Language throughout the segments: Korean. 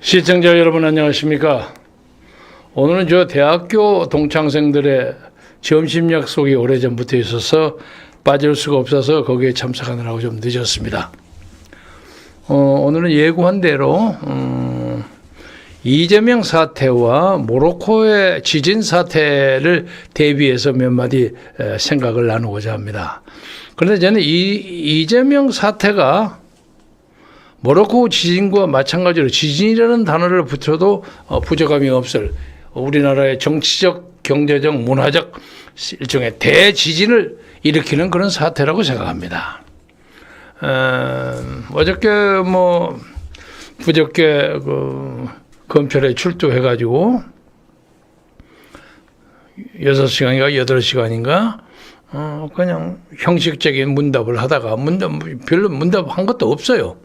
시청자 여러분 안녕하십니까? 오늘은 저 대학교 동창생들의 점심 약속이 오래전부터 있어서 빠질 수가 없어서 거기에 참석하느라고 좀 늦었습니다. 오늘은 예고한 대로 이재명 사태와 모로코의 지진 사태를 대비해서 몇 마디 생각을 나누고자 합니다. 그런데 저는 이재명 사태가 모로코 지진과 마찬가지로 지진이라는 단어를 붙여도 부족함이 없을 우리나라의 정치적, 경제적, 문화적 일종의 대지진을 일으키는 그런 사태라고 생각합니다. 어저께 부적께 검찰에 출두해가지고 6시간인가 8시간인가 그냥 형식적인 문답을 하다가 별로 문답한 것도 없어요.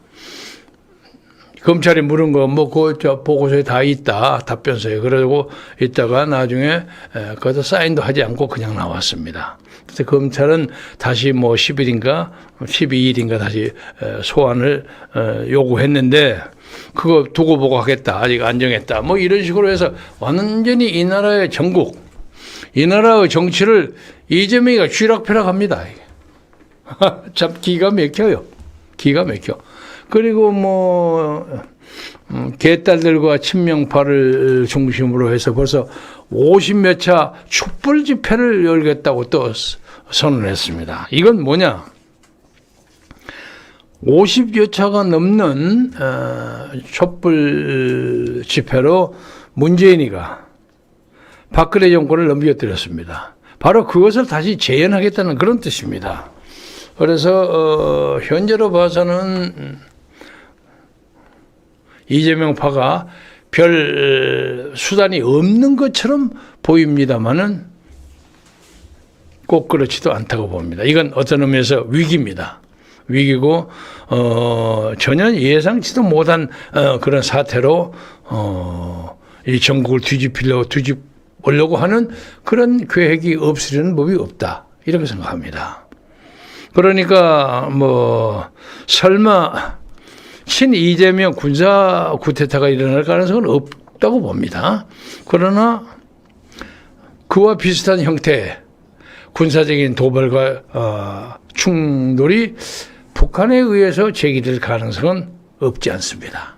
검찰이 물은 거 그 보고서에 다 있다, 답변서에. 그러고 있다가 나중에 거기서 사인도 하지 않고 그냥 나왔습니다. 그래서 검찰은 다시 10일인가 12일인가 다시 소환을 요구했는데 그거 두고 보고 하겠다, 아직 안 정했다, 이런 식으로 해서 완전히 이 나라의 전국, 이 나라의 정치를 이재명이가 쥐락펴락합니다. 참 기가 막혀요. 기가 막혀. 그리고 개딸들과 친명파를 중심으로 해서 벌써 50몇 차 촛불 집회를 열겠다고 또 선언했습니다. 이건 뭐냐? 50여 차가 넘는 촛불 집회로 문재인이가 박근혜 정권을 넘겨뜨렸습니다. 바로 그것을 다시 재현하겠다는 그런 뜻입니다. 그래서 현재로 봐서는 이재명파가 별 수단이 없는 것처럼 보입니다만은 꼭 그렇지도 않다고 봅니다. 이건 어떤 의미에서 위기입니다. 위기고 전혀 예상치도 못한 그런 사태로 이 전국을 뒤집으려고 하는 그런 계획이 없으려는 법이 없다, 이렇게 생각합니다. 그러니까 설마 이재명 군사 쿠데타가 일어날 가능성은 없다고 봅니다. 그러나 그와 비슷한 형태의 군사적인 도발과 충돌이 북한에 의해서 제기될 가능성은 없지 않습니다.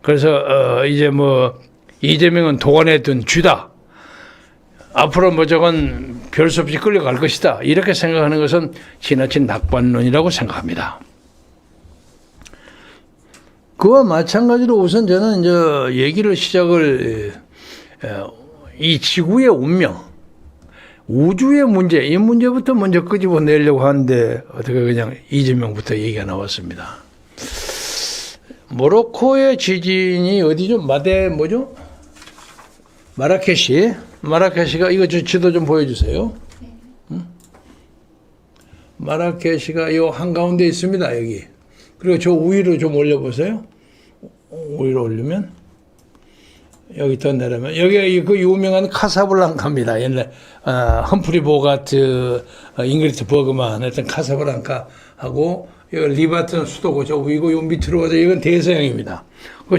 그래서 이제 이재명은 도관에 둔 쥐다, 앞으로 저건 별 수 없이 끌려갈 것이다, 이렇게 생각하는 것은 지나친 낙관론이라고 생각합니다. 그와 마찬가지로 우선 저는 이제 얘기를 시작을 이 지구의 운명, 우주의 문제, 이 문제부터 먼저 끄집어내려고 하는데 어떻게 그냥 이재명부터 얘기가 나왔습니다. 모로코의 지진이 어디죠? 마라케시가 이거 지도 좀 보여주세요. 응? 마라케시가 이 한가운데 있습니다, 여기. 그리고 저 위로 좀 올려보세요. 위로 올리면 여기 더 내려면 여기가 그 유명한 카사블랑카입니다. 옛날 험프리 보가트, 잉그리트 버그만 했던 카사블랑카하고 여기 리바튼 수도고 저 위고 요 밑으로 가서 이건 대서양입니다.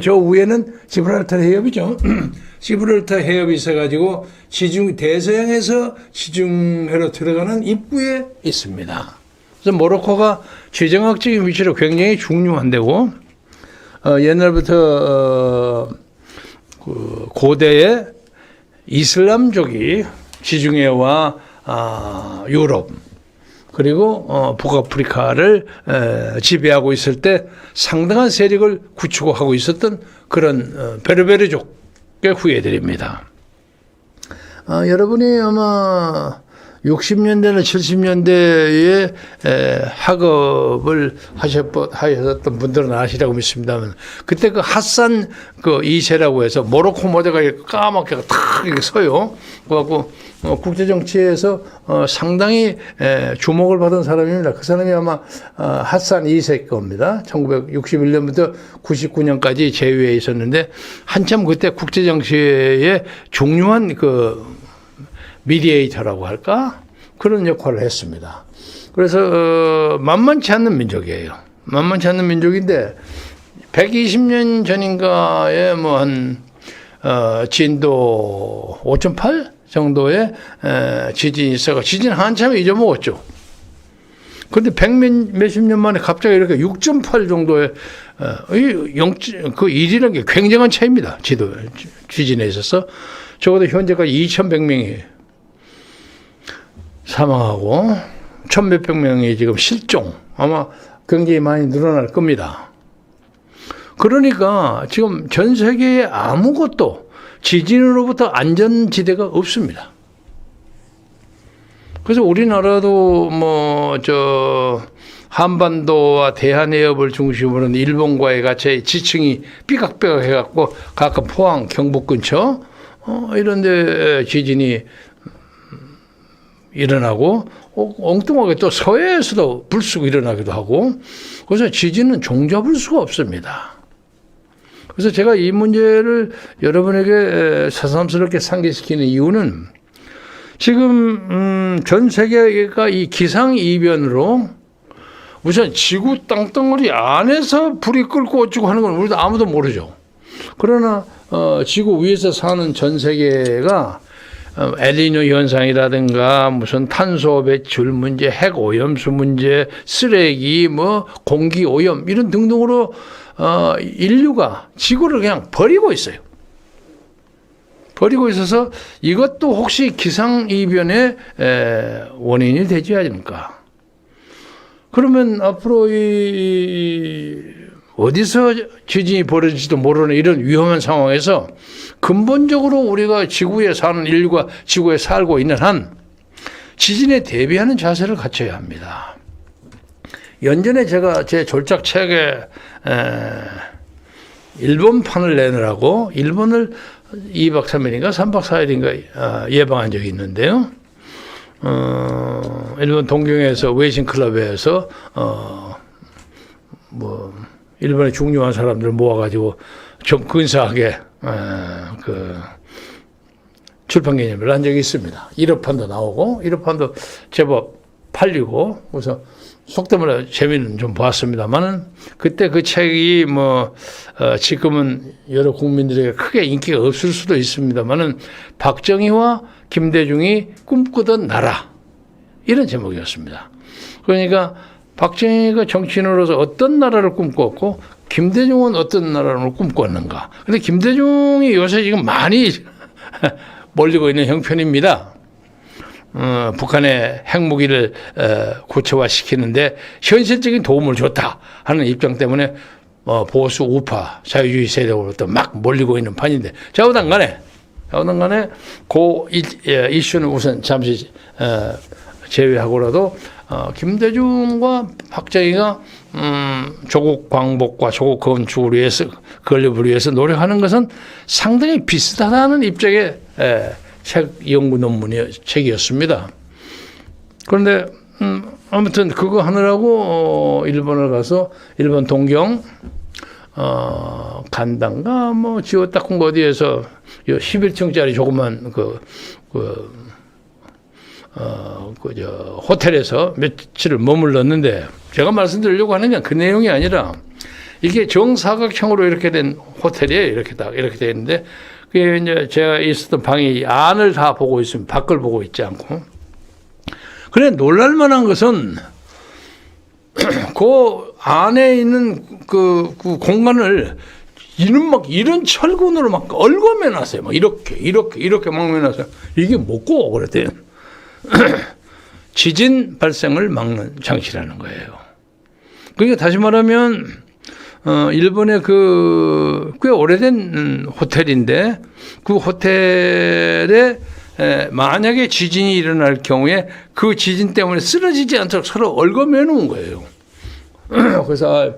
저 위에는 지브랄터 해협이죠. 지브랄터 해협이 있어가지고 대서양에서 지중해로 들어가는 입구에 있습니다. 그래서 모로코가 지정학적인 위치로 굉장히 중요한 데고 옛날부터 고대의 이슬람족이 지중해와 유럽 그리고 북아프리카를 지배하고 있을 때 상당한 세력을 구축하고 있었던 그런 베르베르족의 후예들입니다. 여러분이 아마 60년대나 70년대에 학업을 하셨던 분들은 아시라고 믿습니다만 그때 그 핫산 그 2세라고 해서 모로코 모자가 까맣게 탁 이렇게 서요. 그래갖고 국제 정치에서 상당히 주목을 받은 사람입니다. 그 사람이 아마 핫산 2세 겁니다. 1961년부터 99년까지 재위에 있었는데 한참 그때 국제 정치의 중요한 미디에이터라고 할까? 그런 역할을 했습니다. 그래서 만만치 않는 민족이에요. 만만치 않는 민족인데 120년 전인가에 뭐 진도 5.8 정도의 지진이 있어가 지진 한참 잊어먹었죠. 그런데 몇십 년 만에 갑자기 이렇게 6.8 정도의 그 일이라는 게 굉장한 차이입니다. 지진에 있어서 적어도 현재까지 2,100명이 사망하고 1,몇백 명이 지금 실종, 아마 굉장히 많이 늘어날 겁니다. 그러니까 지금 전 세계에 아무것도 지진으로부터 안전지대가 없습니다. 그래서 우리나라도 한반도와 대한해협을 중심으로 일본과의 같이 지층이 삐걱삐걱 해갖고 가끔 포항, 경북 근처 이런 데 지진이 일어나고 엉뚱하게 또 서해에서도 불쑥 일어나기도 하고 그래서 지진은 종잡을 수가 없습니다. 그래서 제가 이 문제를 여러분에게 새삼스럽게 상기시키는 이유는 지금 전 세계가 이 기상이변으로 우선 지구 땅덩어리 안에서 불이 끓고 어쩌고 하는 건 우리도 아무도 모르죠. 그러나 지구 위에서 사는 전 세계가 엘니뇨 현상이라든가 무슨 탄소 배출 문제, 핵 오염수 문제, 쓰레기, 공기 오염 이런 등등으로 인류가 지구를 그냥 버리고 있어요. 버리고 있어서 이것도 혹시 기상이변의 원인이 되지 않을까. 그러면 앞으로 어디서 지진이 벌어질지도 모르는 이런 위험한 상황에서 근본적으로 우리가 지구에 사는 인류가 지구에 살고 있는 한 지진에 대비하는 자세를 갖춰야 합니다. 연전에 제가 제 졸작 책에 일본판을 내느라고 일본을 2박 3일인가 3박 4일인가 예방한 적이 있는데요. 일본 동경에서 웨이신 클럽에서 일본의 중요한 사람들 모아가지고 좀 근사하게 출판 기념회를 한 적이 있습니다. 1호판도 나오고 1호판도 제법 팔리고 그래서 속된 말로 재미는 좀 보았습니다만은 그때 그 책이 지금은 여러 국민들에게 크게 인기가 없을 수도 있습니다만은 박정희와 김대중이 꿈꾸던 나라 이런 제목이었습니다. 그러니까 박정희가 정치인으로서 어떤 나라를 꿈꿨고 김대중은 어떤 나라를 꿈꿨는가. 그런데 김대중이 요새 지금 많이 몰리고 있는 형편입니다. 북한의 핵무기를 구체화시키는데 현실적인 도움을 줬다 하는 입장 때문에 보수 우파 자유주의 세력으로부터 막 몰리고 있는 판인데 좌우당 간에 그 이슈는 우선 잠시 제외하고라도 김대중과 박정희가 조국 광복과 조국 건축을 위해서 건립을 위해서 노력하는 것은 상당히 비슷하다는 입장의 책 연구 논문의 책이었습니다. 그런데 아무튼 그거 하느라고 일본을 가서 일본 동경 간단가 지오타쿤 어디에서 11층짜리 조그만 호텔에서 며칠을 머물렀는데 제가 말씀드리려고 하는 건 그 내용이 아니라 이게 정사각형으로 이렇게 된 호텔이에요. 이렇게 돼 있는데 그게 이제 제가 있었던 방이 안을 다 보고 있으면 밖을 보고 있지 않고. 그래 놀랄만한 것은 그 안에 있는 그 공간을 이런 철근으로 막 얽어매놨어요. 막 이렇게 막 매놨어요. 이게 뭐고 그랬대요. 지진 발생을 막는 장치라는 거예요. 그러니까 다시 말하면 일본의 꽤 오래된 호텔인데 그 호텔에 만약에 지진이 일어날 경우에 그 지진 때문에 쓰러지지 않도록 서로 얽어매 놓은 거예요. 그래서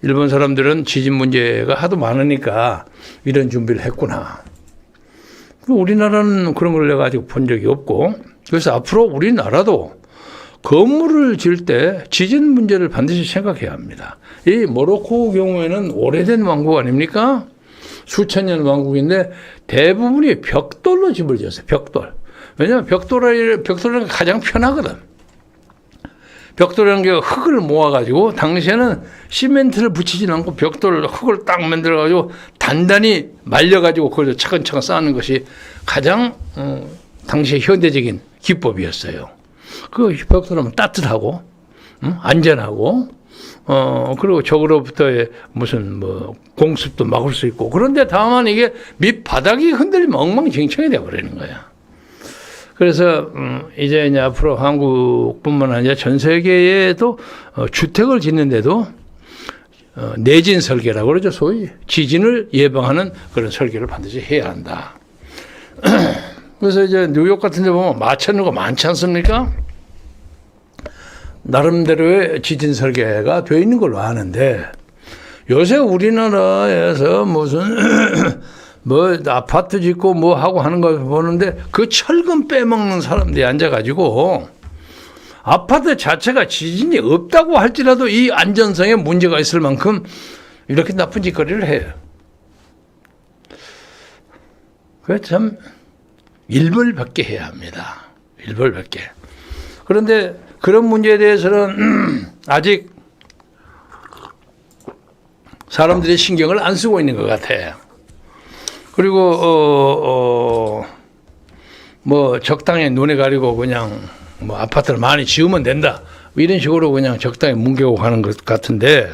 일본 사람들은 지진 문제가 하도 많으니까 이런 준비를 했구나. 우리나라는 그런 걸 내가 아직 본 적이 없고 그래서 앞으로 우리나라도 건물을 지을 때 지진 문제를 반드시 생각해야 합니다. 이 모로코 경우에는 오래된 왕국 아닙니까? 수천 년 왕국인데 대부분이 벽돌로 집을 지었어요. 벽돌. 왜냐하면 벽돌은 가장 편하거든. 벽돌이라는 게 흙을 모아가지고 당시에는 시멘트를 붙이지 않고 벽돌 흙을 딱 만들어가지고 단단히 말려가지고 그걸 차근차근 쌓는 것이 가장 당시의 현대적인 기법이었어요. 그 벽돌하면 따뜻하고 안전하고 그리고 적으로부터의 무슨 뭐 공습도 막을 수 있고 그런데 다만 이게 밑바닥이 흔들리면 엉망진창이 돼버리는 거야. 그래서 이제 앞으로 한국뿐만 아니라 전 세계에도 주택을 짓는데도 내진 설계라고 그러죠. 소위 지진을 예방하는 그런 설계를 반드시 해야 한다. 그래서 이제 뉴욕 같은 데 보면 마천루가 많지 않습니까? 나름대로의 지진 설계가 되어 있는 걸로 아는데 요새 우리나라에서 무슨 뭐 아파트 짓고 뭐 하고 하는 거 보는데 그 철근 빼먹는 사람들이 앉아가지고 아파트 자체가 지진이 없다고 할지라도 이 안전성에 문제가 있을 만큼 이렇게 나쁜 짓거리를 해요. 그래서 참 일벌백계 해야 합니다. 일벌백계. 그런데 그런 문제에 대해서는 아직 사람들이 신경을 안 쓰고 있는 것 같아요. 그리고 뭐 적당히 눈에 가리고 그냥 뭐 아파트를 많이 지으면 된다 이런 식으로 그냥 적당히 뭉개고 가는 것 같은데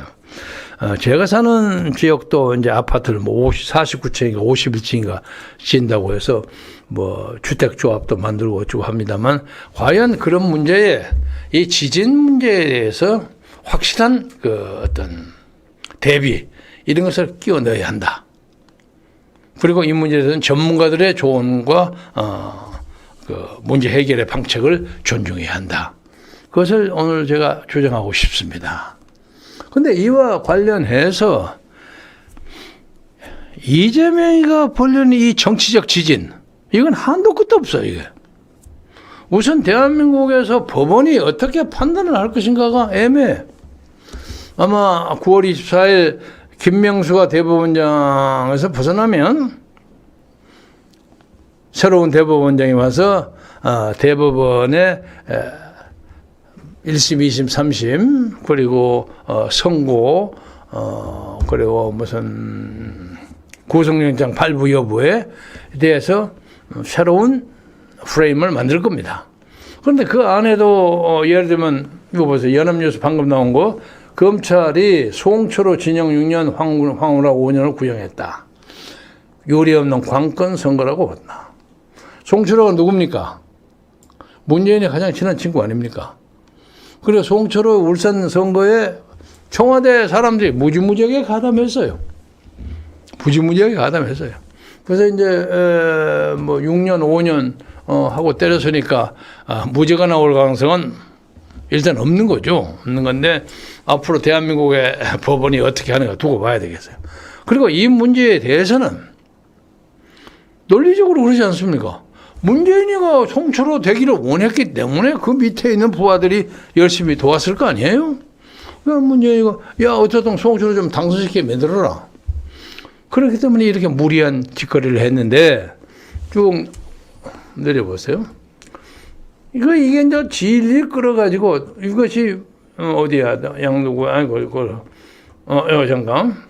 제가 사는 지역도 이제 아파트를 뭐 49층인가 51층인가 지은다고 해서 뭐 주택조합도 만들고 어쩌고 합니다만 과연 그런 문제에 이 지진 문제에 대해서 확실한 그 어떤 대비 이런 것을 끼워 넣어야 한다. 그리고 이 문제에 대해서는 전문가들의 조언과 그 문제 해결의 방책을 존중해야 한다. 그것을 오늘 제가 주장하고 싶습니다. 그런데 이와 관련해서 이재명이가 벌려는 이 정치적 지진 이건 한도 끝도 없어요. 이게 우선 대한민국에서 법원이 어떻게 판단을 할 것인가가 애매해. 아마 9월 24일 김명수가 대법원장에서 벗어나면 새로운 대법원장이 와서 대법원의 1심, 2심, 3심 그리고 선고 그리고 무슨 구속영장 발부 여부에 대해서 새로운 프레임을 만들 겁니다. 그런데 그 안에도 예를 들면 이거 보세요. 연합뉴스 방금 나온 거 검찰이 송철호 징역 6년 황우라 5년을 구형했다. 요리 없는 관건 선거라고 봤나. 송철호가 누굽니까? 문재인이 가장 친한 친구 아닙니까? 그래서 송철호 울산 선거에 청와대 사람들이 무지무지하게 가담했어요. 무지무지하게 가담했어요. 그래서 이제 뭐 6년, 5년 하고 때렸으니까 무죄가 나올 가능성은 일단 없는 거죠. 없는 건데 앞으로 대한민국의 법원이 어떻게 하는가 두고 봐야 되겠어요. 그리고 이 문제에 대해서는 논리적으로 그러지 않습니까? 문재인이가 송철호 되기를 원했기 때문에 그 밑에 있는 부하들이 열심히 도왔을 거 아니에요? 문재인이가 야 어쨌든 송철호 좀 당선시키게 만들어라. 그렇기 때문에 이렇게 무리한 짓거리를 했는데 쭉 내려보세요. 이게 이제 진리 끌어가지고 이것이 어디야 양도구 아이고 잠깐.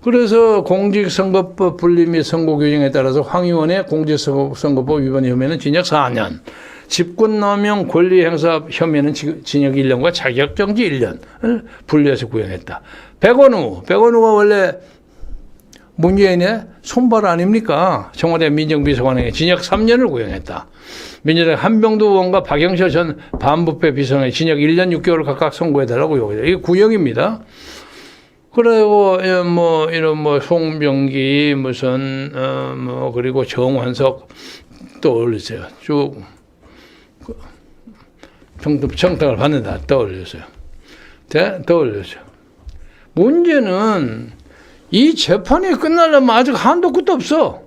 그래서 공직선거법 분리 및 선거규정에 따라서 황 의원의 공직선거법 위반 혐의는 징역 4년, 직권남용 권리행사 혐의는 징역 1년과 자격정지 1년을 분리해서 구형했다. 백원우가 원래 문재인의 손발 아닙니까? 청와대 민정비서관에게 징역 3년을 구형했다. 민주당 한병두 의원과 박영철 전 반부패 비서관에 징역 1년 6개월을 각각 선고해달라고 요구했다. 이게 구형입니다. 그리고 뭐 이런 뭐 송병기 무슨 뭐 그리고 정환석 떠올리세요. 쭉 청탁을 받는다 떠올렸어요. 떠올렸어요. 문제는 이 재판이 끝나려면 아직 한도 끝도 없어.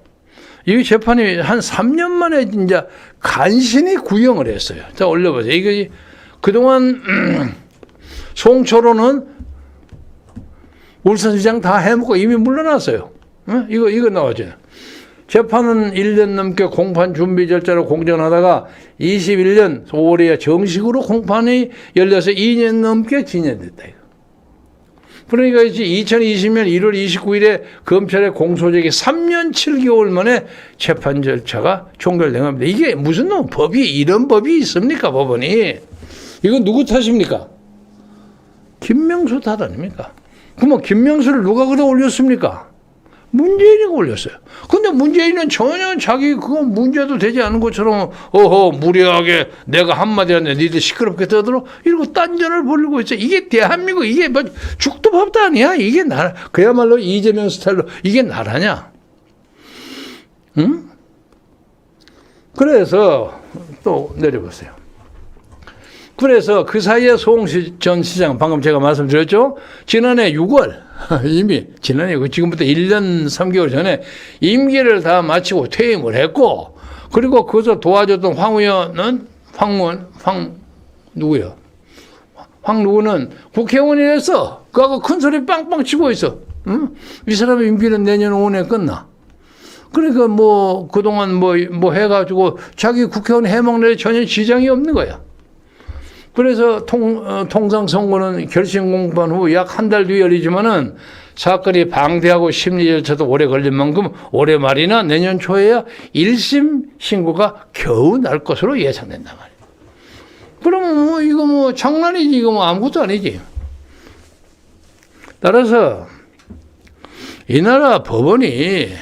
이 재판이 한 3년 만에 이제 간신히 구형을 했어요. 자, 올려보세요. 이게 그동안 송철호는 울산시장 다 해먹고 이미 물러났어요. 이거 나왔죠. 재판은 1년 넘게 공판 준비 절차로 공전하다가 21년 5월에 정식으로 공판이 열려서 2년 넘게 진행됐다. 그러니까 2020년 1월 29일에 검찰의 공소적이 3년 7개월 만에 재판 절차가 종결된 겁니다. 이게 무슨 법이 이런 법이 있습니까? 법원이. 이건 누구 탓입니까? 김명수 탓 아닙니까? 그러면 김명수를 누가 그래 올렸습니까? 문재인이 올렸어요. 근데 문재인은 전혀 자기 그거 문제도 되지 않은 것처럼 무례하게 내가 한마디 하는데 니들 시끄럽게 떠들어 이러고 딴전을 벌이고 있어. 이게 대한민국 이게 뭐 죽도 밥도 아니야. 이게 나라 그야말로 이재명 스타일로 이게 나라냐? 응? 그래서 또 내려보세요. 그래서 그 사이에 송시 전 시장 방금 제가 말씀드렸죠. 지난해 6월 이미 지난해 지금부터 1년 3개월 전에 임기를 다 마치고 퇴임을 했고 그리고 거기서 도와줬던 황 의원은 누구요? 황 누구는 국회의원이었어. 그하고 큰 소리 빵빵 치고 있어. 응? 이 사람의 임기는 내년 5월에 끝나. 그러니까 뭐 그동안 뭐 해가지고 자기 국회의원 해먹는 데 전혀 지장이 없는 거야. 그래서 통상 선거는 결심 공판 후 약 한 달 뒤에 열리지만은 사건이 방대하고 심리 절차도 오래 걸린 만큼 올해 말이나 내년 초에야 1심 신고가 겨우 날 것으로 예상된단 말이에요. 그러면 뭐 이거 뭐 장난이지 이거 뭐 아무것도 아니지. 따라서 이 나라 법원이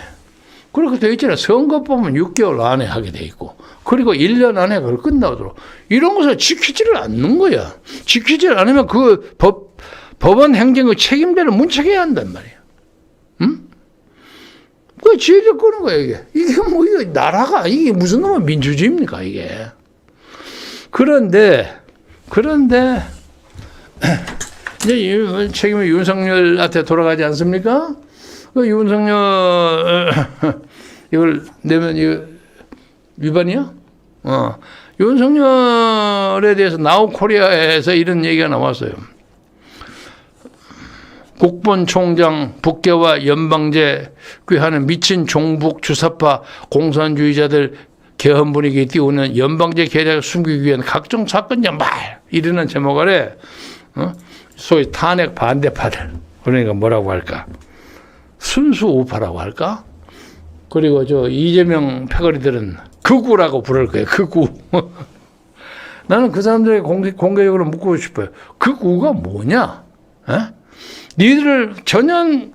그렇게 되어 있잖아요. 선거법은 6개월 안에 하게 돼 있고 그리고 1년 안에 그걸 끝나도록 이런 것을 지키지를 않는 거야. 지키지를 않으면 그 법원 행정의 책임자를 문책해야 한단 말이야. 응? 그 지혜를 끄는 거야 이게. 이게 뭐 이게 나라가 이게 무슨 놈의 민주주의입니까 이게. 그런데 이제 책임이 윤석열한테 돌아가지 않습니까? 그 윤석열 이걸 내면 이거 위반이야? 윤석열에 대해서 나우코리아에서 이런 얘기가 나왔어요. 국본총장 북계와 연방제 꾀하는 미친 종북 주사파 공산주의자들 개헌 분위기에 띄우는 연방제 계략을 숨기기 위한 각종 사건장 말 이르는 제목 아래 소위 탄핵 반대파들 그러니까 뭐라고 할까? 순수 우파라고 할까? 그리고 저 이재명 패거리들은 극우라고 부를 거예요. 극우. 나는 그 사람들에게 공개적으로 묻고 싶어요. 극우가 뭐냐? 에? 니들을 전혀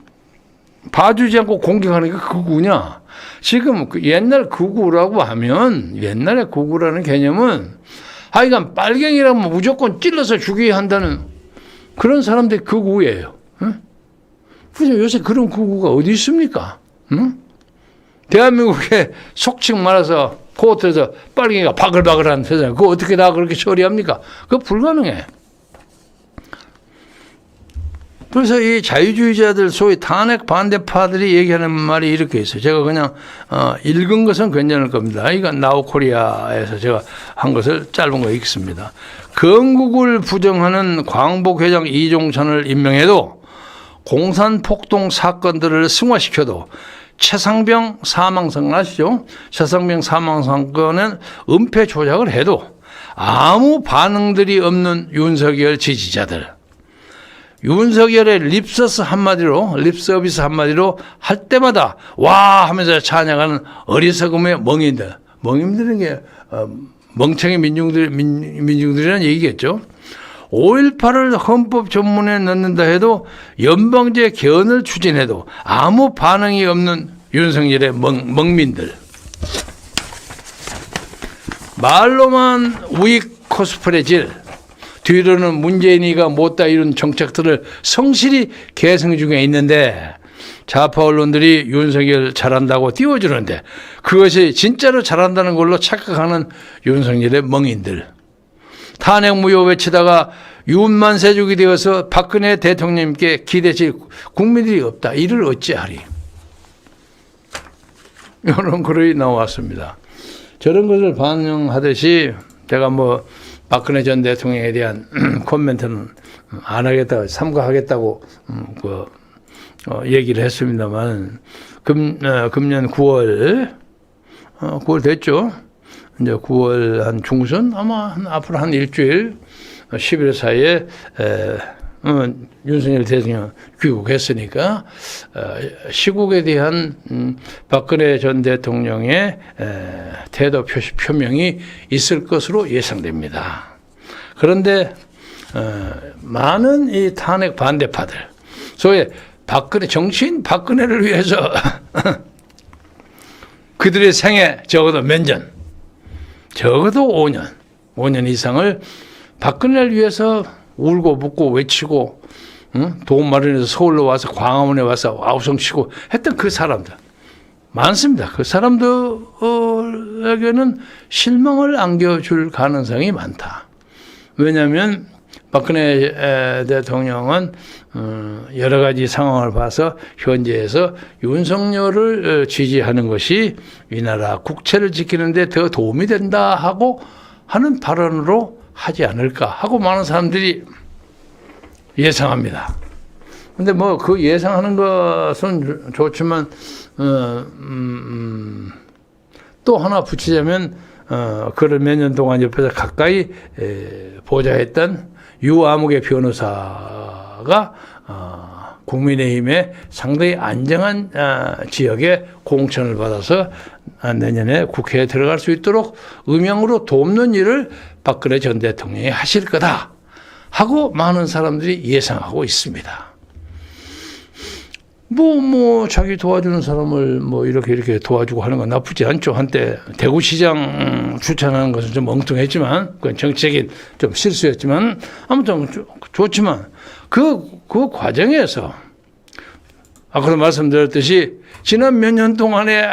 봐주지 않고 공격하는 게 극우냐? 지금 옛날 극우라고 하면 옛날에 극우라는 개념은 하여간 빨갱이라면 무조건 찔러서 죽여야 한다는 그런 사람들이 극우예요. 그죠? 요새 그런 극우가 어디 있습니까? 응? 대한민국에 속칭 말해서 코호텔에서 빨갱이가 바글바글한 세상 그거 어떻게 다 그렇게 처리합니까? 그거 불가능해. 그래서 이 자유주의자들 소위 탄핵 반대파들이 얘기하는 말이 이렇게 있어요. 제가 그냥 읽은 것은 괜찮을 겁니다. 이건 나우코리아에서 제가 한 것을 짧은 거 읽습니다. 건국을 부정하는 광복회장 이종찬을 임명해도 공산폭동 사건들을 승화시켜도 최상병 사망사건 아시죠? 최상병 사망사건은 은폐 조작을 해도 아무 반응들이 없는 윤석열 지지자들. 윤석열의 립서비스 한마디로 할 때마다 와 하면서 찬양하는 어리석음의 멍인들. 멍인들은 게 멍청이 민중들이라는 얘기겠죠. 5.18을 헌법 전문에 넣는다 해도 연방제 개헌을 추진해도 아무 반응이 없는 윤석열의 멍민들. 말로만 우익 코스프레질, 뒤로는 문재인이가 못다 이룬 정책들을 성실히 계승 중에 있는데 좌파 언론들이 윤석열 잘한다고 띄워주는데 그것이 진짜로 잘한다는 걸로 착각하는 윤석열의 멍인들. 탄핵 무효 외치다가 윤만세족이 되어서 박근혜 대통령님께 기대칠 국민들이 없다. 이를 어찌하리. 이런 글이 나왔습니다. 저런 것을 반영하듯이 제가 뭐 박근혜 전 대통령에 대한 코멘트는 안 하겠다고 삼가하겠다고 얘기를 했습니다만 금년 9월 9월 됐죠. 이제 9월 한 중순 아마 앞으로 한 일주일 11일 사이에 윤석열 대통령 귀국했으니까 시국에 대한 박근혜 전 대통령의 태도 표명이 있을 것으로 예상됩니다. 그런데 많은 이 탄핵 반대파들, 소위 정치인 박근혜를 위해서 그들의 생애 적어도 몇 년, 적어도 5년 이상을 박근혜를 위해서 울고 묻고 외치고 돈 마련해서 서울로 와서 광화문에 와서 아우성치고 했던 그 사람들 많습니다. 그 사람들에게는 실망을 안겨줄 가능성이 많다. 왜냐하면 박근혜 대통령은 여러 가지 상황을 봐서 현재에서 윤석열을 지지하는 것이 이 나라 국채를 지키는 데 더 도움이 된다 하고 하는 발언으로 하지 않을까 하고 많은 사람들이 예상합니다. 근데 뭐 그 예상하는 것은 좋지만 또 하나 붙이자면 그를 몇 년 동안 옆에서 가까이 보좌했던 유아무개 변호사가 국민의힘의 상당히 안정한 지역에 공천을 받아서 내년에 국회에 들어갈 수 있도록 음영으로 돕는 일을 박근혜 전 대통령이 하실 거다 하고 많은 사람들이 예상하고 있습니다. 자기 도와주는 사람을 이렇게 도와주고 하는 건 나쁘지 않죠. 한때 대구시장 추천하는 것은 좀 엉뚱했지만, 그건 정치적인 좀 실수였지만, 아무튼 좋지만, 그 과정에서, 아까도 말씀드렸듯이, 지난 몇 년 동안에,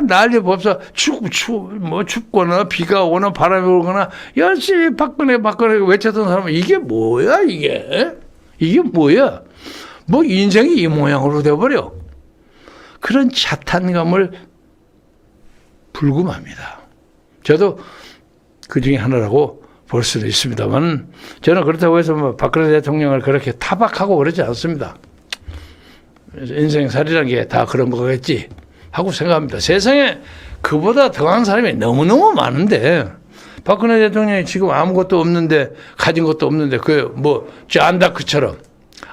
난리 법사, 춥거나, 비가 오거나, 바람이 불거나, 열심히 박근혜 외쳤던 사람은 이게 뭐야, 이게? 이게 뭐야? 인생이 이 모양으로 되어버려. 그런 자탄감을 불금합니다. 저도 그 중에 하나라고 볼 수도 있습니다만, 저는 그렇다고 해서 박근혜 대통령을 그렇게 타박하고 그러지 않습니다. 인생살이라는 게 다 그런 거겠지 하고 생각합니다. 세상에 그보다 더한 사람이 너무너무 많은데, 박근혜 대통령이 지금 아무것도 없는데, 가진 것도 없는데, 잔다크처럼,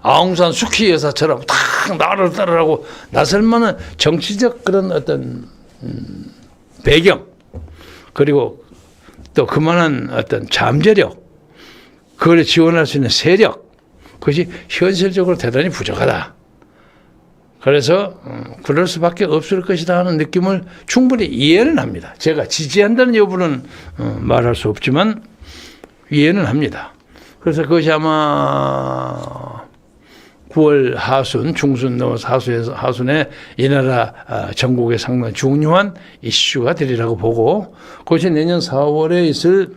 아웅산 수키 여사처럼 탁 나를 따르라고 나설 만한 정치적 그런 어떤 배경, 그리고 또 그만한 어떤 잠재력, 그걸 지원할 수 있는 세력, 그것이 현실적으로 대단히 부족하다. 그래서 그럴 수밖에 없을 것이다 하는 느낌을 충분히 이해는 합니다. 제가 지지한다는 여부는 말할 수 없지만 이해는 합니다. 그래서 그것이 아마 9월 하순, 중순 넘어서 하순에 이 나라 전국에 상당히 중요한 이슈가 되리라고 보고, 그것이 내년 4월에 있을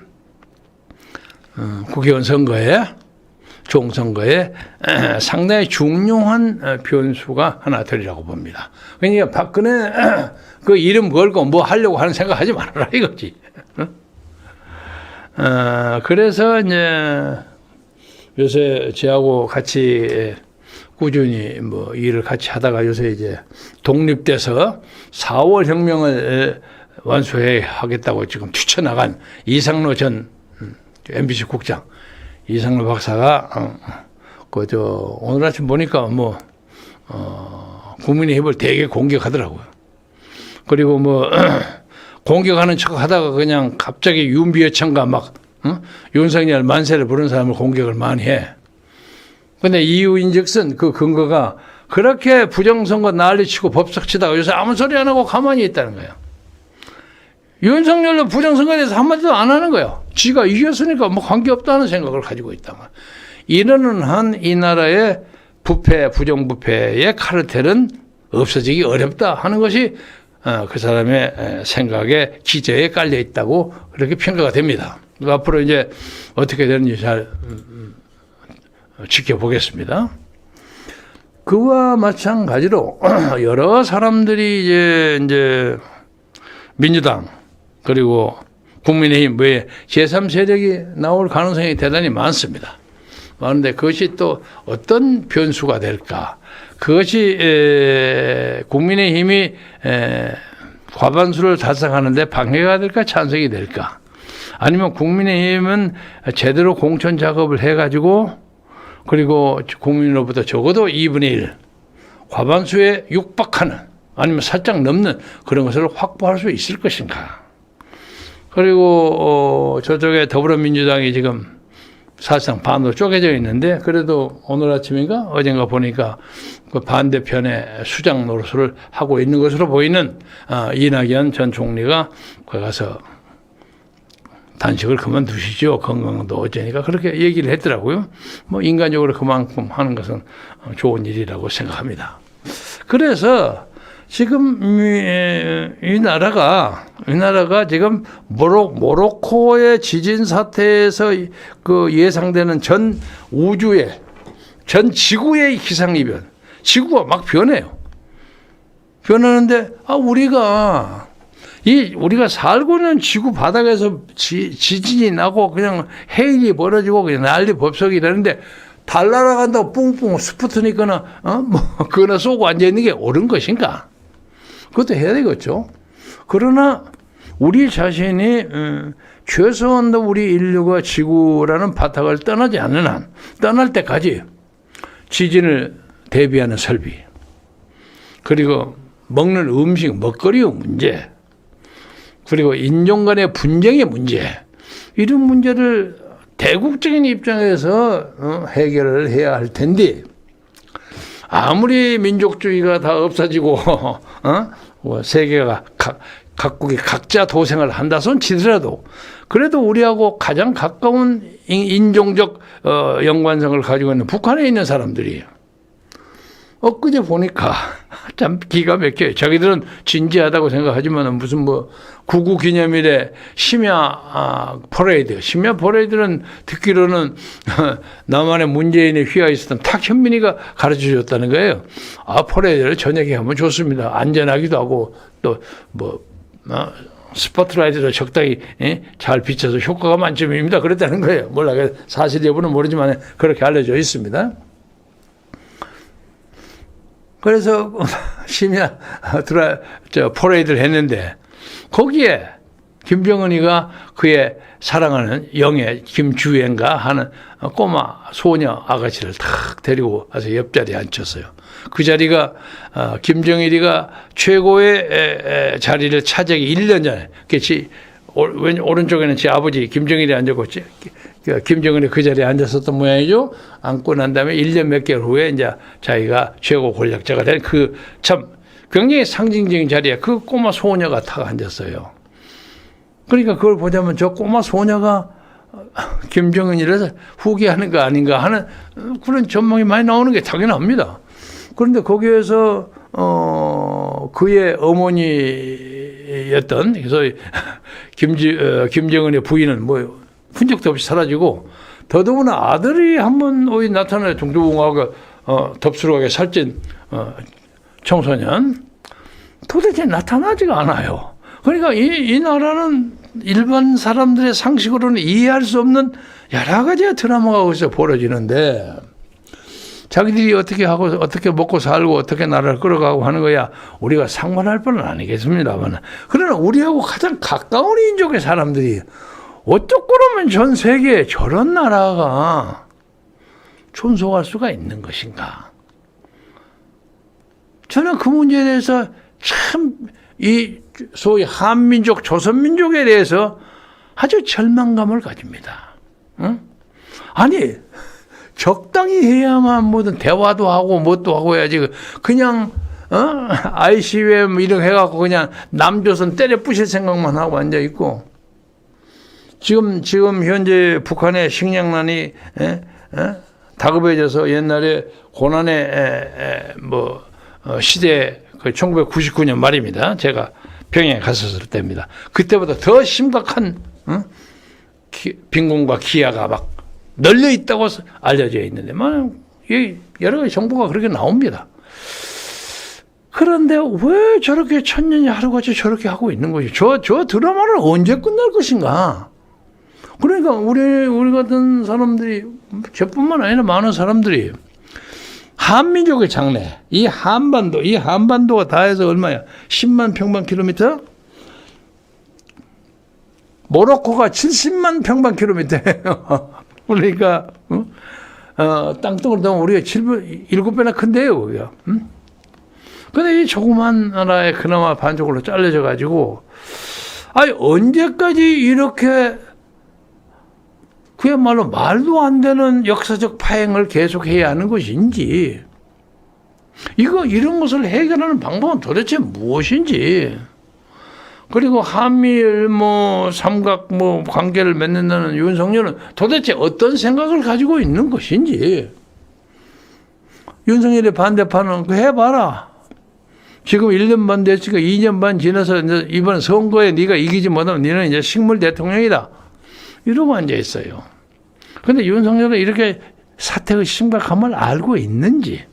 국회의원 선거에, 총선거에 상당히 중요한 변수가 하나 되리라고 봅니다. 그러니까 박근혜 그 이름 걸고 뭐 하려고 하는 생각하지 말아라 이거지. 그래서 이제 요새 저하고 같이 꾸준히 일을 같이 하다가 요새 이제 독립돼서 4월 혁명을 완수해 하겠다고 지금 뛰쳐나간 이상로 전 MBC 국장 이상로 박사가 오늘 아침 보니까 국민의힘을 되게 공격하더라고요. 그리고 공격하는 척 하다가 그냥 갑자기 윤비어천가 윤석열 만세를 부른 사람을 공격을 많이 해. 근데 이유인즉슨 그 근거가 그렇게 부정선거 난리치고 법석치다가 요새 아무 소리 안 하고 가만히 있다는 거예요. 윤석열로 부정선거에 대해서 한마디도 안 하는 거예요. 지가 이겼으니까 관계없다는 생각을 가지고 있다. 이러는 한 이 나라의 부패, 부정부패의 카르텔은 없어지기 어렵다 하는 것이 그 사람의 생각에 기저에 깔려 있다고 그렇게 평가가 됩니다. 앞으로 이제 어떻게 되는지 잘 지켜보겠습니다. 그와 마찬가지로 여러 사람들이 이제 민주당 그리고 국민의힘 외에 제3세력이 나올 가능성이 대단히 많습니다. 많은데 그것이 또 어떤 변수가 될까? 그것이 국민의힘이 과반수를 달성하는데 방해가 될까 찬성이 될까? 아니면 국민의힘은 제대로 공천 작업을 해가지고 그리고 국민으로부터 적어도 2분의 1 과반수에 육박하는 아니면 살짝 넘는 그런 것을 확보할 수 있을 것인가? 그리고 저쪽에 더불어민주당이 지금 사실상 반으로 쪼개져 있는데 그래도 오늘 아침인가 어젠가 보니까 그 반대편에 수장 노릇을 하고 있는 것으로 보이는 이낙연 전 총리가 거기 가서 단식을 그만두시죠. 건강도 어쩌니까 그렇게 얘기를 했더라고요. 뭐 인간적으로 그만큼 하는 것은 좋은 일이라고 생각합니다. 그래서 지금 이 나라가 지금 모로코의 지진 사태에서 그 예상되는 전 우주의 전 지구의 기상이변, 지구가 막 변해요. 변하는데 우리가 살고 있는 지구 바닥에서 지진이 나고 그냥 해일이 벌어지고 그냥 난리 법석이 되는데 달 날아간다고 뿡뿡 스푸트니크나 그거나 쏘고 앉아 있는 게 옳은 것인가? 그것도 해야 되겠죠. 그러나 우리 자신이 최소한도 우리 인류가 지구라는 바닥을 떠나지 않는 한 떠날 때까지 지진을 대비하는 설비 그리고 먹는 음식 먹거리의 문제 그리고 인종 간의 분쟁의 문제 이런 문제를 대국적인 입장에서 해결을 해야 할 텐데 아무리 민족주의가 다 없어지고 세계가 각국이 각자 도생을 한다 손 치더라도 그래도 우리하고 가장 가까운 인종적 연관성을 가지고 있는 북한에 있는 사람들이 엊그제 보니까 참 기가 막혀요. 자기들은 진지하다고 생각하지만 무슨 9.9 기념일에 심야 퍼레이드는 듣기로는 남한의 문재인에 휘하 있었던 탁현민이가 가르쳐줬다는 거예요. 퍼레이드를 저녁에 하면 좋습니다. 안전하기도 하고 또 스포트라이트를 적당히 잘 비춰서 효과가 만점입니다. 그랬다는 거예요. 몰라 사실 여부는 모르지만 그렇게 알려져 있습니다. 그래서 심야 퍼레이드를 했는데 거기에 김정은이가 그의 사랑하는 영애 김주애인가 하는 꼬마 소녀 아가씨를 탁 데리고 와서 옆자리에 앉혔어요. 그 자리가 김정일이가 최고의 자리를 차지하기 1년 전에 오른쪽에는 제 아버지 김정일이 앉았고 김정은이 그 자리에 앉았었던 모양이죠. 앉고 난 다음에 1년 몇 개월 후에 이제 자기가 최고 권력자가 된 그 참 굉장히 상징적인 자리에 그 꼬마 소녀가 탁 앉았어요. 그러니까 그걸 보자면 저 꼬마 소녀가 김정은이를 후계하는 거 아닌가 하는 그런 전망이 많이 나오는 게 당연합니다. 그런데 거기에서 그의 어머니였던 그래서 김정은의 부인은 흔적도 없이 사라지고 더더구나 아들이 한번 오이 나타나요. 둥둥하고 덥수룩하게 살찐 청소년 도대체 나타나지가 않아요. 그러니까 이 나라는 일반 사람들의 상식으로는 이해할 수 없는 여러 가지 드라마가 거기서 벌어지는데 자기들이 어떻게 하고 어떻게 먹고 살고 어떻게 나라를 끌어가고 하는 거야 우리가 상관할 바는 아니겠습니다만 그러나 우리하고 가장 가까운 인종의 사람들이 어쩌고 그러면 전 세계에 저런 나라가 존속할 수가 있는 것인가? 저는 그 문제에 대해서 참 이 소위 한민족, 조선민족에 대해서 아주 절망감을 가집니다. 응? 아니 적당히 해야만 뭐든 대화도 하고 뭣도 하고 해야지 그냥 ICBM 이런 해갖고 그냥 남조선 때려 부실 생각만 하고 앉아 있고 지금 현재 북한의 식량난이 다급해져서 옛날에 고난의 시대 그 1999년 말입니다. 제가 평양에 갔었을 때입니다. 그때보다 더 심각한 빈곤과 기아가 막 널려 있다고 알려져 있는데 여러 가지 정보가 그렇게 나옵니다. 그런데 왜 저렇게 천년이 하루같이 저렇게 하고 있는 거지? 저 드라마는 언제 끝날 것인가? 그러니까 우리 같은 사람들이 저뿐만 아니라 많은 사람들이 한민족의 장래, 이 한반도가 다 해서 얼마야? 10만 평방킬로미터? 모로코가 70만 평방킬로미터예요. 그러니까 땅덩어리 보면 우리가 7배나 큰데요, 우리가. 근데 이 조그만 나라에 그나마 반쪽으로 잘려져 가지고, 아니 언제까지 이렇게 그야말로 말도 안 되는 역사적 파행을 계속해야 하는 것인지, 이런 것을 해결하는 방법은 도대체 무엇인지, 그리고 한미일 삼각 관계를 맺는다는 윤석열은 도대체 어떤 생각을 가지고 있는 것인지, 윤석열의 반대파는 그 해봐라. 지금 1년 반 됐으니까 2년 반 지나서 이제 이번 선거에 네가 이기지 못하면 너는 이제 식물 대통령이다. 이러고 앉아 있어요. 그런데 윤석열은 이렇게 사태의 심각함을 알고 있는지,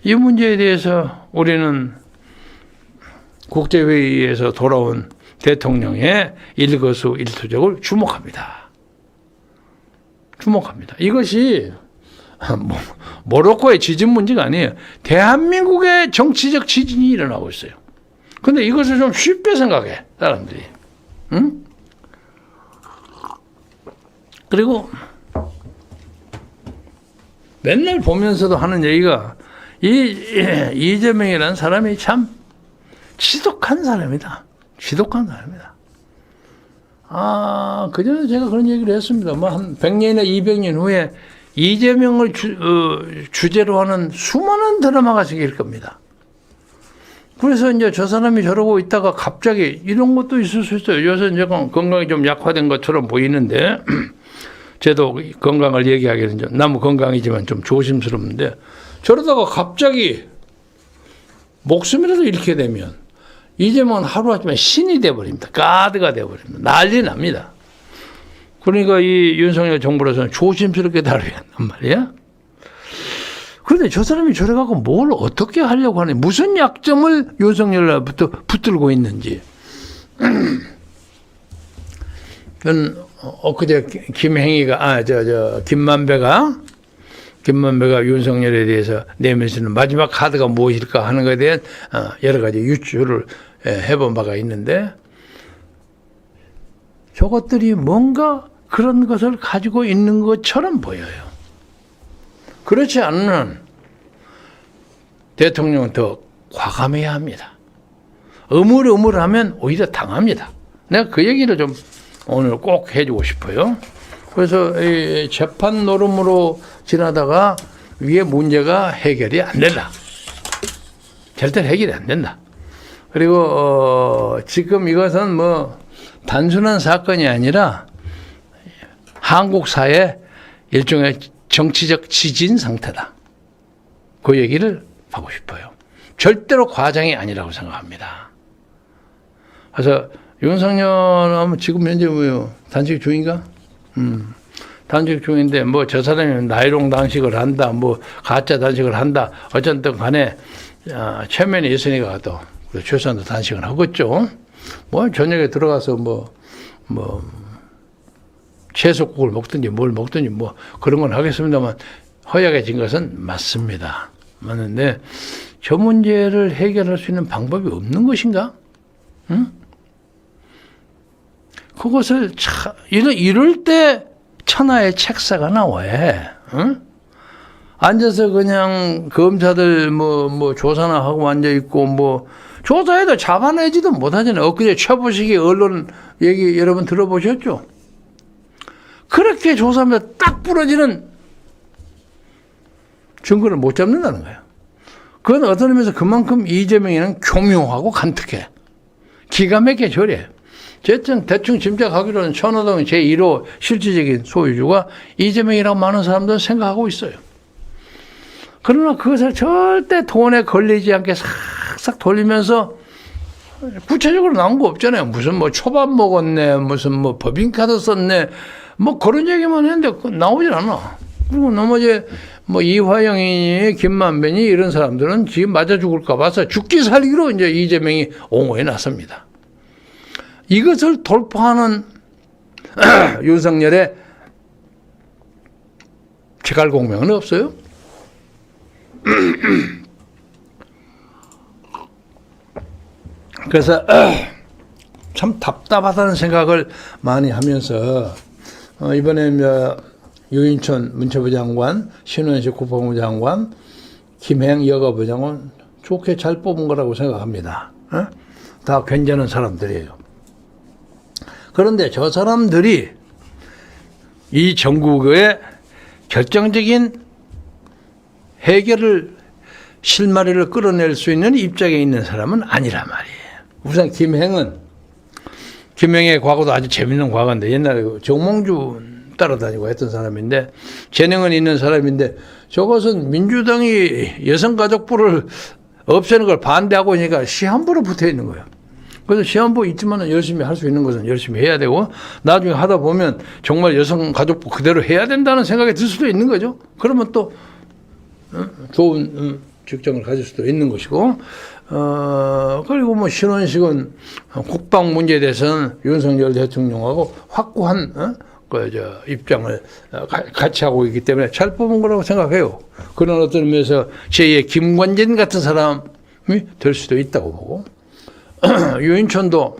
이 문제에 대해서 우리는 국제회의에서 돌아온 대통령의 일거수일투족을 주목합니다. 이것이 모로코의 지진 문제가 아니에요. 대한민국의 정치적 지진이 일어나고 있어요. 그런데 이것을 좀 쉽게 생각해, 사람들이. 응? 그리고 맨날 보면서도 하는 얘기가, 이재명이라는 사람이 참 지독한 사람이다. 그전에 제가 그런 얘기를 했습니다. 한 100년이나 200년 후에 이재명을 주제로 하는 수많은 드라마가 생길 겁니다. 그래서 이제 저 사람이 저러고 있다가 갑자기 이런 것도 있을 수 있어요. 요새 이제 건강이 좀 약화된 것처럼 보이는데, 저도 건강을 얘기하기는 좀 나무 건강이지만 좀 조심스럽는데, 저러다가 갑자기 목숨이라도 잃게 되면 이재명은 하루아침에 신이 돼버립니다. 가드가 돼버립니다. 난리 납니다. 그러니까 이 윤석열 정부로서는 조심스럽게 다뤄야 한단 말이야. 그런데 저 사람이 저래 갖고 뭘 어떻게 하려고 하는, 무슨 약점을 윤석열로부터 붙들고 있는지. 엊그제 김만배가 윤석열에 대해서 내면서는 마지막 카드가 무엇일까 하는 것에 대한 여러 가지 유추를 해본 바가 있는데, 저것들이 뭔가 그런 것을 가지고 있는 것처럼 보여요. 그렇지 않는 대통령은 더 과감해야 합니다. 어물어물하면 오히려 당합니다. 내가 그 얘기를 좀 오늘 꼭 해주고 싶어요. 그래서 이 재판 노름으로 지나다가 위에 문제가 해결이 안 된다. 절대 해결이 안 된다. 그리고 지금 이것은 단순한 사건이 아니라 한국 사회 일종의 정치적 지진 상태다. 그 얘기를 하고 싶어요. 절대로 과장이 아니라고 생각합니다. 그래서 윤석열은 지금 현재 단식 중인가? 단식 중인데 저 사람이 나이롱 단식을 한다, 가짜 단식을 한다. 어쨌든 간에 최면이 있으니까 또 최소한도 단식을 하겠죠. 저녁에 들어가서 채소국을 먹든지 뭘 먹든지 그런 건 하겠습니다만, 허약해진 것은 맞습니다. 맞는데 저 문제를 해결할 수 있는 방법이 없는 것인가? 응? 그것을 이럴 때 천하의 책사가 나와야. 응? 앉아서 그냥 검사들 조사나 하고 앉아 있고 조사해도 잡아내지도 못하잖아요. 엊그제 최보식이 언론 얘기 여러분 들어보셨죠? 그렇게 조사하면 딱 부러지는 증거를 못 잡는다는 거예요. 그건 어떤 의미에서 그만큼 이재명이는 교묘하고 간특해. 기가 막히게 저래. 대충 짐작하기로는 천호동 제1호 실질적인 소유주가 이재명이라고 많은 사람들은 생각하고 있어요. 그러나 그것을 절대 돈에 걸리지 않게 싹싹 돌리면서 구체적으로 나온 거 없잖아요. 무슨 초밥 먹었네, 무슨 법인카드 썼네, 그런 얘기만 했는데 나오질 않아. 그리고 나머지 이화영이니 김만배니 이런 사람들은 지금 맞아 죽을까 봐서 죽기 살기로 이제 이재명이 옹호에 나섭니다. 이것을 돌파하는 윤석열의 제갈 공명은 없어요. 그래서 참 답답하다는 생각을 많이 하면서 이번에 유인천 문체부 장관, 신원식 국방부 장관, 김행 여가부 장관 좋게 잘 뽑은 거라고 생각합니다. 다 괜찮은 사람들이에요. 그런데 저 사람들이 이 전국의 결정적인 해결을 실마리를 끌어낼 수 있는 입장에 있는 사람은 아니란 말이에요. 우선 김행의 과거도 아주 재밌는 과거인데 옛날에 정몽주 따라다니고 했던 사람인데 재능은 있는 사람인데 저것은 민주당이 여성가족부를 없애는 걸 반대하고 있으니까 시한부로 붙어 있는 거예요. 그래서 시한부 있지만 열심히 할 수 있는 것은 열심히 해야 되고 나중에 하다 보면 정말 여성가족부 그대로 해야 된다는 생각이 들 수도 있는 거죠. 그러면 또 좋은 직장을 가질 수도 있는 것이고 그리고 뭐 신원식은 국방 문제에 대해서는 윤석열 대통령하고 확고한 입장을 같이 하고 있기 때문에 잘 뽑은 거라고 생각해요. 그런 어떤 의미에서 제2의 김관진 같은 사람이 될 수도 있다고 보고 유인천도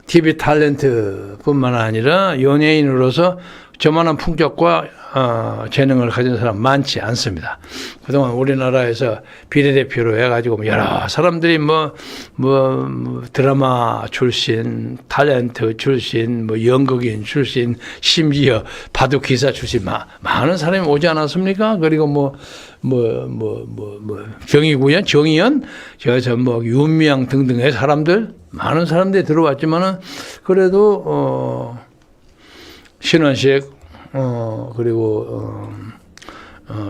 TV 탤런트뿐만 아니라 연예인으로서 저만한 품격과 재능을 가진 사람 많지 않습니다. 그동안 우리나라에서 비례대표로 해가지고 여러 사람들이 드라마 출신, 탤런트 출신, 연극인 출신, 심지어 바둑기사 출신 많은 사람이 오지 않았습니까? 그리고 경희구현, 정의연, 윤미향 등등의 사람들 많은 사람들이 들어왔지만은 그래도 신원식 그리고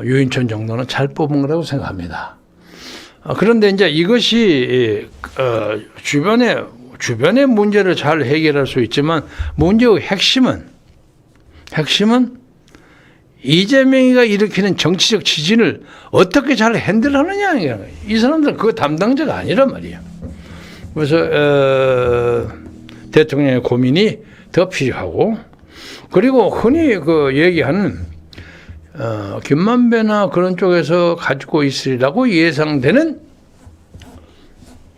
유인천 정도는 잘 뽑은 거라고 생각합니다. 그런데 이제 이것이 주변의 문제를 잘 해결할 수 있지만 문제의 핵심은 이재명이가 일으키는 정치적 지진을 어떻게 잘 핸들하느냐. 이 사람들은 그 담당자가 아니란 말이에요. 그래서 대통령의 고민이 더 필요하고 그리고 흔히 얘기하는 김만배나 그런 쪽에서 가지고 있으리라고 예상되는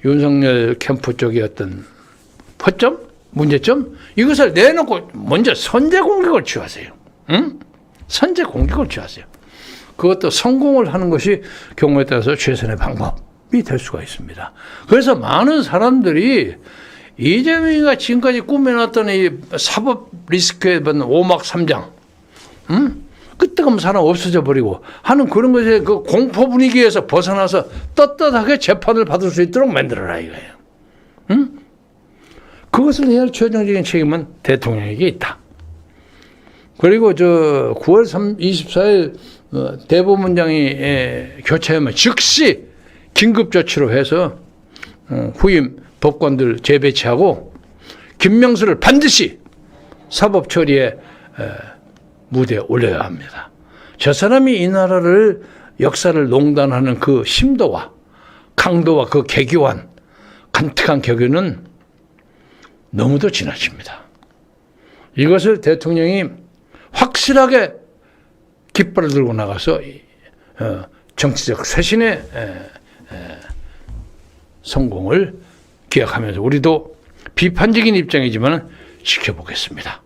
윤석열 캠프 쪽의 어떤 포점, 문제점 이것을 내놓고 먼저 선제 공격을 취하세요. 응? 선제 공격을 취하세요. 그것도 성공을 하는 것이 경우에 따라서 최선의 방법이 될 수가 있습니다. 그래서 많은 사람들이 이재명이가 지금까지 꾸며놨던 이 사법 리스크에 받는 5막 3장, 끄떡하면 사람 없어져 버리고 하는 그런 것에 그 공포 분위기에서 벗어나서 떳떳하게 재판을 받을 수 있도록 만들어라 이거예요. 그것을 해야 할 최종적인 책임은 대통령에게 있다. 그리고 9월 24일 대법원장이 교체하면 즉시 긴급조치로 해서 후임 법관들 재배치하고 김명수를 반드시 사법 처리의 무대에 올려야 합니다. 저 사람이 이 나라를 역사를 농단하는 그 심도와 강도와 그 개교한 간특한 격유는 너무도 지나칩니다. 이것을 대통령이 확실하게 깃발을 들고 나가서 정치적 쇄신의 성공을 기약하면서 우리도 비판적인 입장이지만 지켜보겠습니다.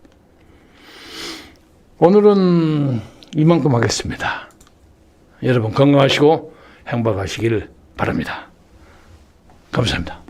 오늘은 이만큼 하겠습니다. 여러분 건강하시고 행복하시길 바랍니다. 감사합니다.